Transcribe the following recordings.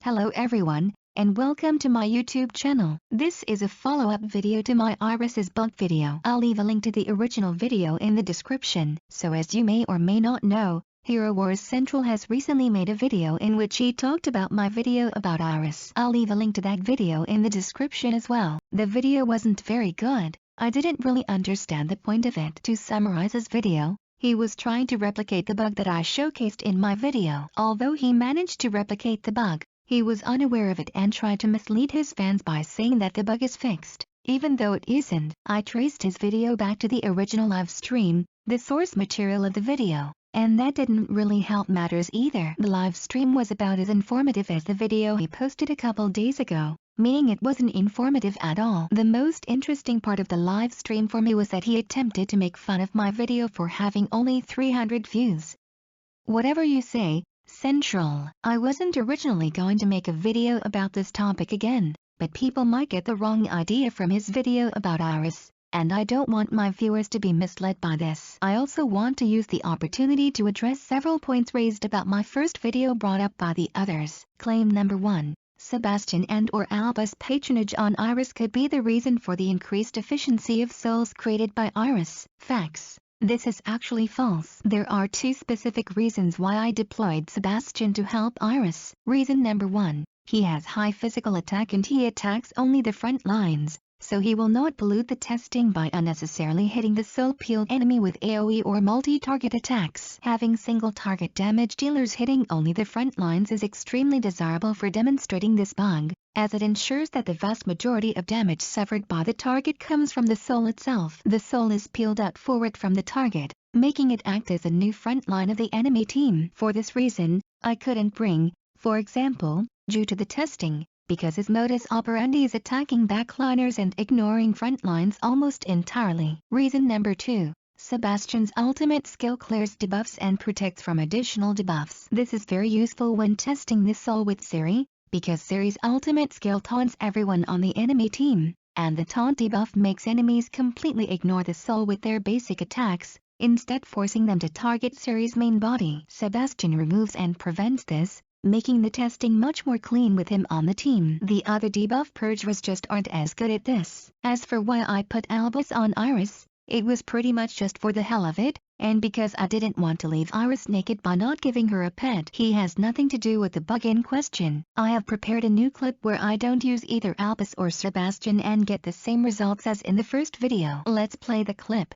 Hello everyone, and welcome to my YouTube channel. This is a follow-up video to my Iris's bug video. I'll leave a link to the original video in the description. So as you may or may not know, Hero Wars Central has recently made a video in which he talked about my video about Iris. I'll leave a link to that video in the description as well. The video wasn't very good. I didn't really understand the point of it. To summarize his video, he was trying to replicate the bug that I showcased in my video. Although he managed to replicate the bug, he was unaware of it and tried to mislead his fans by saying that the bug is fixed, even though it isn't. I traced his video back to the original live stream, the source material of the video, and that didn't really help matters either. The live stream was about as informative as the video he posted a couple days ago, meaning it wasn't informative at all. The most interesting part of the live stream for me was that he attempted to make fun of my video for having only 300 views. Whatever you say, Central. I wasn't originally going to make a video about this topic again, but people might get the wrong idea from his video about Iris, and I don't want my viewers to be misled by this. I also want to use the opportunity to address several points raised about my first video brought up by the others. Claim number 1. Sebastian and/or Alba's patronage on Iris could be the reason for the increased efficiency of souls created by Iris. Facts. This is actually false. There are two specific reasons why I deployed Sebastian to help Iris. Reason number 1. He has high physical attack and he attacks only the front lines, so he will not pollute the testing by unnecessarily hitting the soul-peeled enemy with AoE or multi-target attacks. Having single-target damage dealers hitting only the front lines is extremely desirable for demonstrating this bug, as it ensures that the vast majority of damage suffered by the target comes from the soul itself. The soul is peeled out forward from the target, making it act as a new front line of the enemy team. For this reason, I couldn't bring, for example, due to the testing, because his modus operandi is attacking backliners and ignoring front lines almost entirely. Reason number 2. Sebastian's ultimate skill clears debuffs and protects from additional debuffs. This is very useful when testing the soul with Ciri, because Ciri's ultimate skill taunts everyone on the enemy team, and the taunt debuff makes enemies completely ignore the soul with their basic attacks, instead forcing them to target Ciri's main body. Sebastian removes and prevents this, making the testing much more clean with him on the team. The other debuff purgers just aren't as good at this. As for why I put Albus on Iris, it was pretty much just for the hell of it, and because I didn't want to leave Iris naked by not giving her a pet. He has nothing to do with the bug in question. I have prepared a new clip where I don't use either Albus or Sebastian and get the same results as in the first video. Let's play the clip.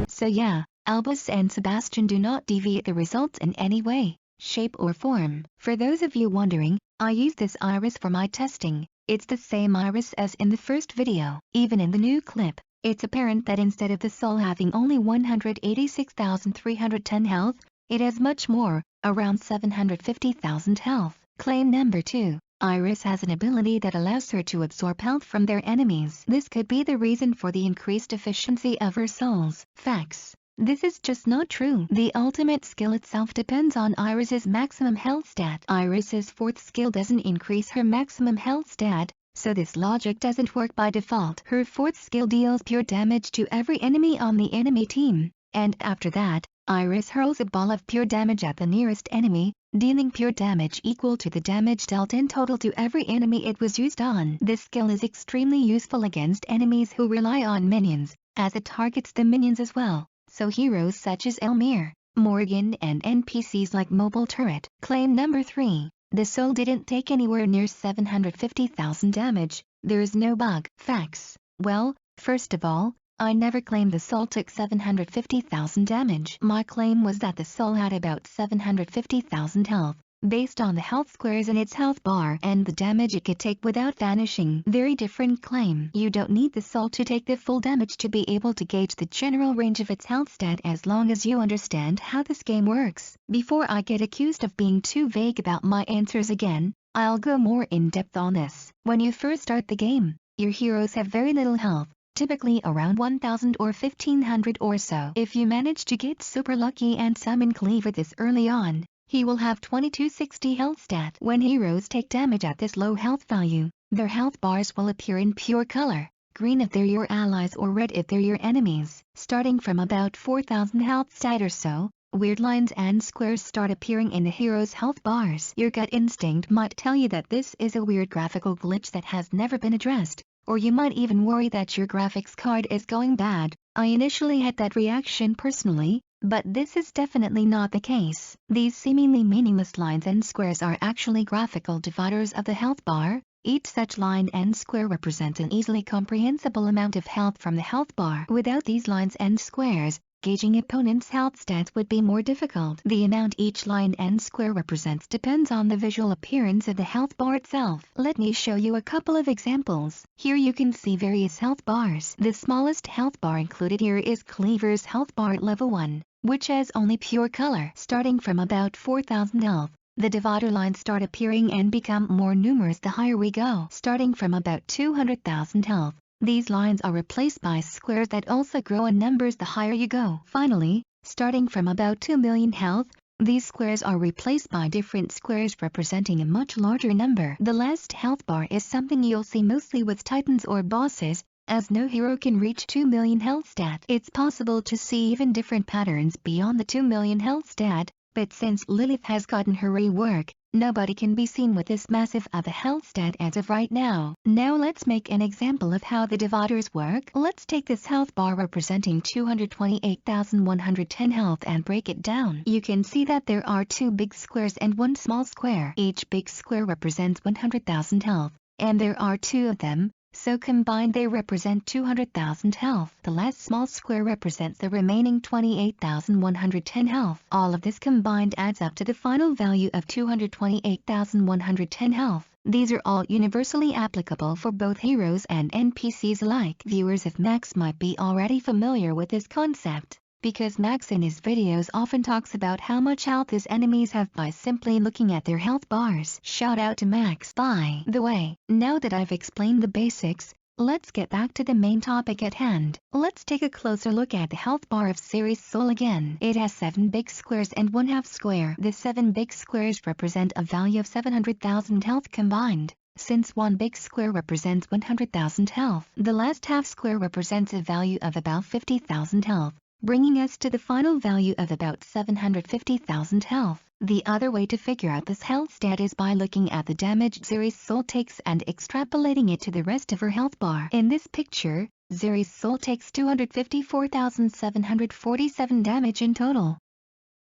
So yeah, Albus and Sebastian do not deviate the results in any way, shape or form. For those of you wondering, I use this Iris for my testing. It's the same Iris as in the first video. Even in the new clip, it's apparent that instead of the soul having only 186,310 health, it has much more, around 750,000 health. Claim number 2. Iris has an ability that allows her to absorb health from their enemies. This could be the reason for the increased efficiency of her souls. Facts. This is just not true. The ultimate skill itself depends on Iris's maximum health stat. Iris's 4th skill doesn't increase her maximum health stat, so this logic doesn't work by default. Her 4th skill deals pure damage to every enemy on the enemy team, and after that, Iris hurls a ball of pure damage at the nearest enemy, dealing pure damage equal to the damage dealt in total to every enemy it was used on. This skill is extremely useful against enemies who rely on minions, as it targets the minions as well, so heroes such as Elmir, Morgan and NPCs like Mobile Turret. Claim number 3. The soul didn't take anywhere near 750,000 damage. There is no bug. Facts. Well, first of all, I never claimed the soul took 750,000 damage. My claim was that the soul had about 750,000 health, based on the health squares in its health bar and the damage it could take without vanishing. Very different claim. You don't need the soul to take the full damage to be able to gauge the general range of its health stat as long as you understand how this game works. Before I get accused of being too vague about my answers again, I'll go more in depth on this. When you first start the game, your heroes have very little health, typically around 1000 or 1500 or so. If you manage to get super lucky and summon Cleaver this early on, he will have 2260 health stat. When heroes take damage at this low health value, their health bars will appear in pure color, green if they're your allies or red if they're your enemies. Starting from about 4000 health stat or so, weird lines and squares start appearing in the hero's health bars. Your gut instinct might tell you that this is a weird graphical glitch that has never been addressed, or you might even worry that your graphics card is going bad. I initially had that reaction personally, but this is definitely not the case. These seemingly meaningless lines and squares are actually graphical dividers of the health bar. Each such line and square represents an easily comprehensible amount of health from the health bar. Without these lines and squares, gauging opponents' health stats would be more difficult. The amount each line and square represents depends on the visual appearance of the health bar itself. Let me show you a couple of examples. Here you can see various health bars. The smallest health bar included here is Cleaver's health bar at level 1, which has only pure color. Starting from about 4000 health, the divider lines start appearing and become more numerous the higher we go. Starting from about 200,000 health, these lines are replaced by squares that also grow in numbers the higher you go. Finally, starting from about 2 million health, these squares are replaced by different squares representing a much larger number. The last health bar is something you'll see mostly with titans or bosses, as no hero can reach 2 million health stat. It's possible to see even different patterns beyond the 2 million health stat, but since Lilith has gotten her rework, nobody can be seen with this massive of a health stat as of right now. Now let's make an example of how the dividers work. Let's take this health bar representing 228,110 health and break it down. You can see that there are 2 big squares and 1 small square. Each big square represents 100,000 health, and there are 2 of them, so combined they represent 200,000 health. The last small square represents the remaining 28,110 health. All of this combined adds up to the final value of 228,110 health. These are all universally applicable for both heroes and NPCs alike. Viewers of Max might be already familiar with this concept, because Max in his videos often talks about how much health his enemies have by simply looking at their health bars. Shout out to Max. By the way, now that I've explained the basics, let's get back to the main topic at hand. Let's take a closer look at the health bar of Ceres' soul again. It has 7 big squares and 1 half square. The 7 big squares represent a value of 700,000 health combined. Since 1 big square represents 100,000 health, the last half square represents a value of about 50,000 health, bringing us to the final value of about 750,000 health. The other way to figure out this health stat is by looking at the damage Ceres' soul takes and extrapolating it to the rest of her health bar. In this picture, Ceres' soul takes 254,747 damage in total.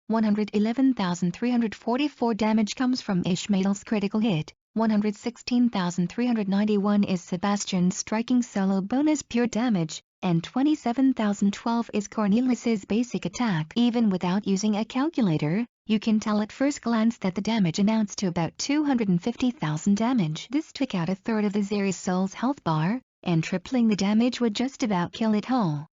111,344 damage comes from Ishmael's critical hit. 116,391 is Sebastian's striking solo bonus pure damage, and 27,012 is Cornelius's basic attack. Even without using a calculator, you can tell at first glance that the damage amounts to about 250,000 damage. This took out a third of the Ceres' soul's health bar, and tripling the damage would just about kill it whole.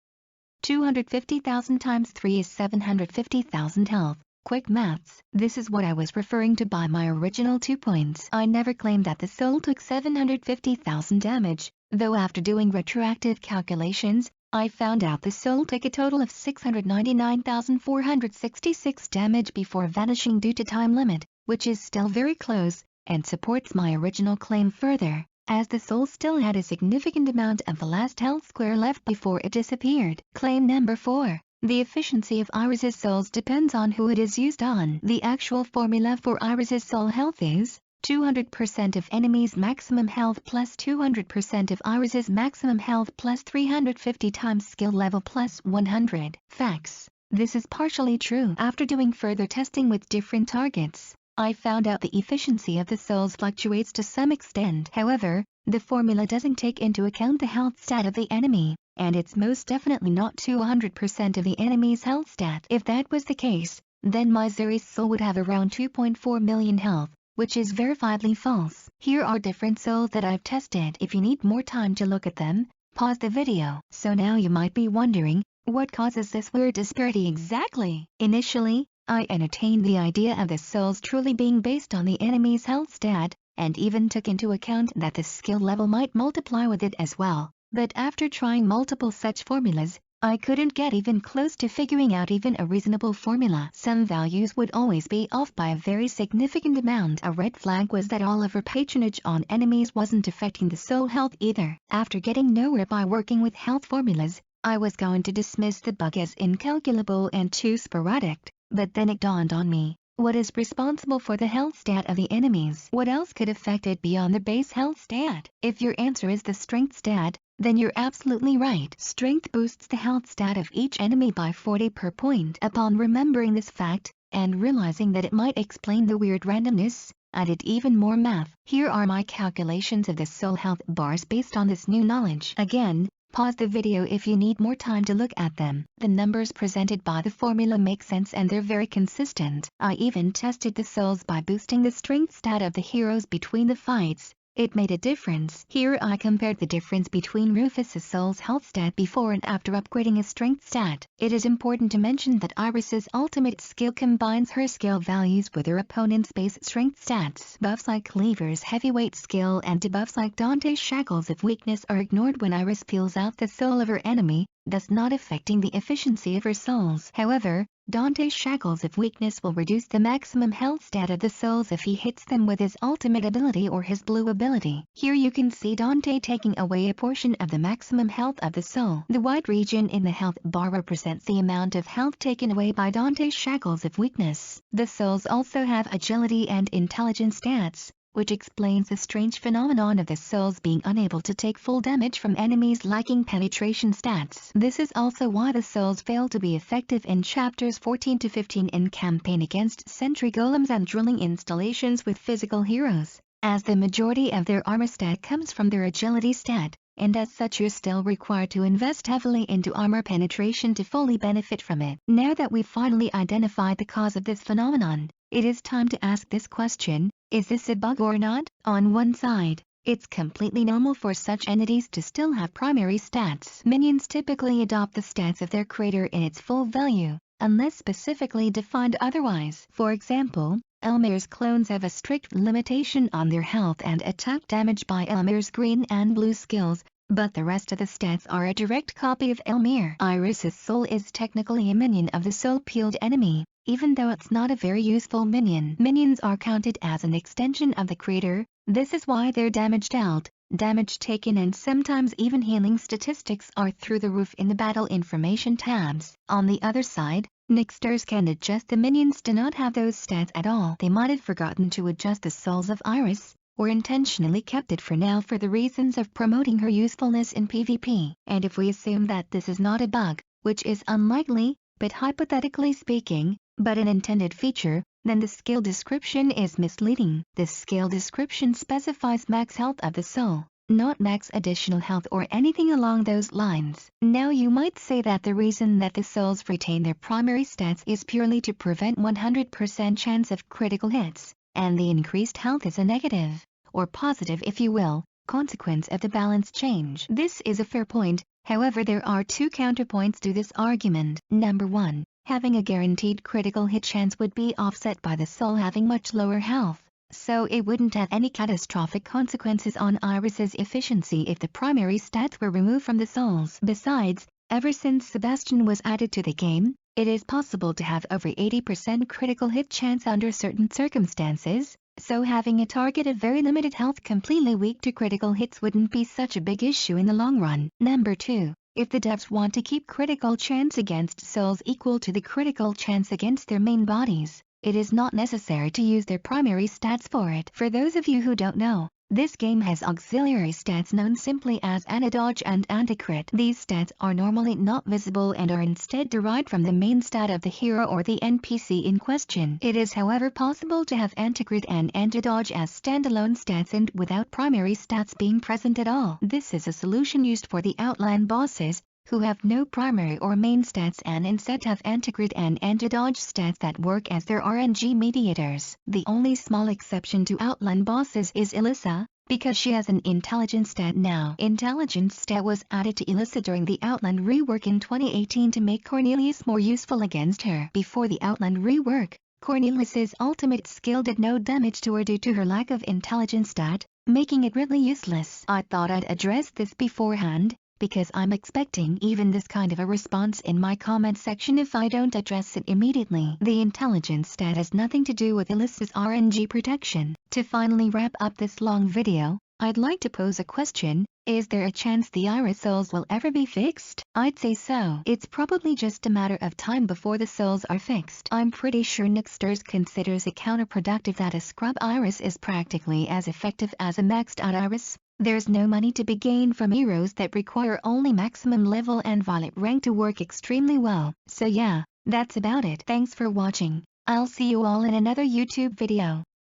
250,000 times 3 is 750,000 health. Quick maths. This is what I was referring to by my original 2 points. I never claimed that the soul took 750,000 damage, though after doing retroactive calculations, I found out the soul took a total of 699,466 damage before vanishing due to time limit, which is still very close, and supports my original claim further, as the soul still had a significant amount of the last health square left before it disappeared. Claim number 4. The efficiency of Iris' souls depends on who it is used on. The actual formula for Iris' soul health is 200% of enemy's maximum health plus 200% of Iris' maximum health plus 350 times skill level plus 100. Facts. This is partially true. After doing further testing with different targets, I found out the efficiency of the souls fluctuates to some extent. However, the formula doesn't take into account the health stat of the enemy, and it's most definitely not 200% of the enemy's health stat. If that was the case, then my Zuri's soul would have around 2.4 million health, which is verifiably false. Here are different souls that I've tested. If you need more time to look at them, pause the video. So now you might be wondering, what causes this weird disparity exactly? Initially, I entertained the idea of the souls truly being based on the enemy's health stat, and even took into account that the skill level might multiply with it as well. But after trying multiple such formulas, I couldn't get even close to figuring out even a reasonable formula. Some values would always be off by a very significant amount. A red flag was that all of her patronage on enemies wasn't affecting the soul health either. After getting nowhere by working with health formulas, I was going to dismiss the bug as incalculable and too sporadic, but then it dawned on me. What is responsible for the health stat of the enemies? What else could affect it beyond the base health stat? If your answer is the strength stat, then you're absolutely right. Strength boosts the health stat of each enemy by 40 per point. Upon remembering this fact, and realizing that it might explain the weird randomness, I did even more math. Here are my calculations of the soul health bars based on this new knowledge. Again, pause the video if you need more time to look at them. The numbers presented by the formula make sense and they're very consistent. I even tested the souls by boosting the strength stat of the heroes between the fights. It made a difference. Here I compared the difference between Rufus's soul's health stat before and after upgrading his strength stat. It is important to mention that Iris's ultimate skill combines her skill values with her opponent's base strength stats. Buffs like Cleaver's heavyweight skill and debuffs like Dante's shackles of weakness are ignored when Iris peels out the soul of her enemy, thus not affecting the efficiency of her souls. However, Dante's shackles of weakness will reduce the maximum health stat of the souls if he hits them with his ultimate ability or his blue ability. Here you can see Dante taking away a portion of the maximum health of the soul. The white region in the health bar represents the amount of health taken away by Dante's shackles of weakness. The souls also have agility and intelligence stats, which explains the strange phenomenon of the souls being unable to take full damage from enemies lacking penetration stats. This is also why the souls fail to be effective in chapters 14 to 15 in campaign against sentry golems and drilling installations with physical heroes, as the majority of their armor stat comes from their agility stat, and as such you're still required to invest heavily into armor penetration to fully benefit from it. Now that we've finally identified the cause of this phenomenon, it is time to ask this question: is this a bug or not? On one side, it's completely normal for such entities to still have primary stats. Minions typically adopt the stats of their creator in its full value, unless specifically defined otherwise. For example, Elmir's clones have a strict limitation on their health and attack damage by Elmir's green and blue skills, but the rest of the stats are a direct copy of Elmir. Iris's soul is technically a minion of the soul-peeled enemy, even though it's not a very useful minion. Minions are counted as an extension of the creator. This is why their damage dealt, damage taken and sometimes even healing statistics are through the roof in the battle information tabs. On the other side, Nixters can adjust the minions to not have those stats at all. They might have forgotten to adjust the souls of Iris, or intentionally kept it for now for the reasons of promoting her usefulness in PvP. And if we assume that this is not a bug, which is unlikely, but hypothetically speaking, but an intended feature, then the skill description is misleading. The skill description specifies max health of the soul, not max additional health or anything along those lines. Now you might say that the reason that the souls retain their primary stats is purely to prevent 100% chance of critical hits, and the increased health is a negative, or positive if you will, consequence of the balance change. This is a fair point. However, there are two counterpoints to this argument. Number 1. Having a guaranteed critical hit chance would be offset by the soul having much lower health, so it wouldn't have any catastrophic consequences on Iris's efficiency if the primary stats were removed from the souls. Besides, ever since Sebastian was added to the game, it is possible to have over 80% critical hit chance under certain circumstances, so having a target of very limited health completely weak to critical hits wouldn't be such a big issue in the long run. Number 2. If the devs want to keep critical chance against souls equal to the critical chance against their main bodies, it is not necessary to use their primary stats for it. For those of you who don't know, This game has auxiliary stats known simply as antidodge and anti-crit. These stats are normally not visible and are instead derived from the main stat of the hero or the NPC in question. It is however possible to have anti-crit and anti-dodge as standalone stats and without primary stats being present at all. This is a solution used for the outland bosses, who have no primary or main stats and instead have anti-crit and anti-dodge stats that work as their RNG mediators. The only small exception to outland bosses is Elissa, because she has an intelligence stat now. Intelligence stat was added to Elissa during the Outland rework in 2018 to make Cornelius more useful against her. Before the Outland rework, Cornelius's ultimate skill did no damage to her due to her lack of intelligence stat, making it really useless. I thought I'd address this beforehand, because I'm expecting even this kind of a response in my comment section if I don't address it immediately. The intelligence stat has nothing to do with Elissa's RNG protection. To finally wrap up this long video, I'd like to pose a question: is there a chance the Iris souls will ever be fixed? I'd say so. It's probably just a matter of time before the souls are fixed. I'm pretty sure Nixters considers it counterproductive that a scrub Iris is practically as effective as a maxed out Iris. There's no money to be gained from heroes that require only maximum level and violet rank to work extremely well. So yeah, that's about it. Thanks for watching. I'll see you all in another YouTube video.